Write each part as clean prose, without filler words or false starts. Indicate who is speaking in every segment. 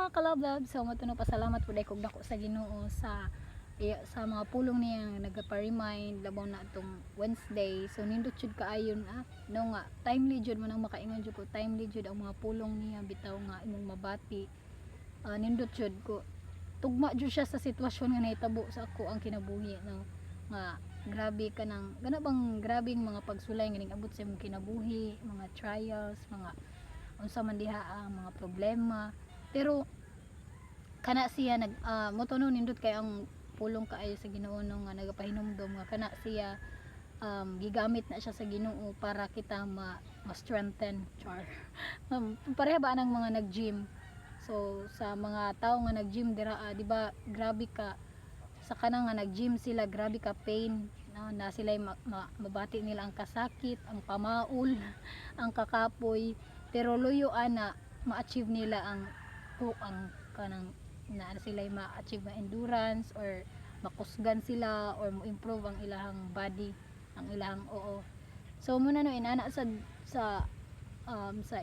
Speaker 1: mga kalablab, so matuno pasalamat po dahil kog dako sa Ginoo sa mga pulong niya nagapa-remind labaw na itong Wednesday. So nindot jud kaayon no nga timely jud man ang makaingon jud ko, timely jud ang mga pulong niya bitaw nga imong mabati. Nindot jud ko tugma jud siya sa sitwasyon nga nahitabo sa ako ang kinabuhi no nga grabe ka nang gana bang grabing mga pagsulay nga abot sa imong kinabuhi, mga trials, mga unsa man diha ang mga problema, pero kana siya motono nindot kay ang pulong kaayo sa Ginoo no nga nagapahinumdom nga kana siya gigamit na siya sa Ginoo para kita ma-strengthen char. Pareha ba nang mga nag-gym? So sa mga tao nga nag-gym dira di ba grabe ka sa kanang nga nag-gym sila, grabe ka pain na sila mabati nila ang kasakit, ang pamaul, ang kakapoy, pero luyo ana ma-achieve nila ang kanang na sila ma-achieve na endurance or makusgan sila or mo-improve ang ilahang body, ang ilahang oo. So muna no inana sa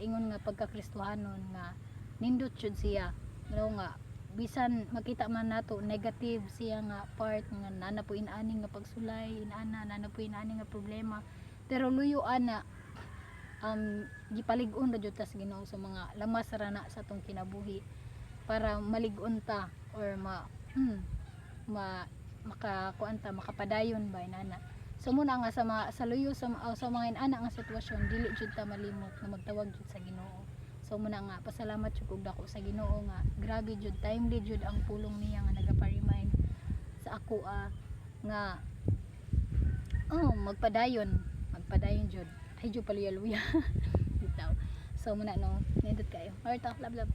Speaker 1: ingon nga pagkakristohanon nga nindot jud siya no nga bisan makita man nato negative siya nga part nga nana po inaani nga pagsulay, nana po inaani nga problema, pero luyo ana gipalig-on ra jud ta sa Ginoo sa mga lamas ra na sa tong kinabuhi para malig-on ta or makapadayon ba inana. So muna nga sa luyo sa mga inana nga sitwasyon dili jud ta malimot na magtawag jud sa Ginoo. So muna nga pasalamat jud kog dako sa Ginoo nga grabe jud timely jud ang pulong niya nga nagapa-remind sa ako nga magpadayon jud ay jud paluya-luya bitaw. So muna no nindot kayo. Alright, love.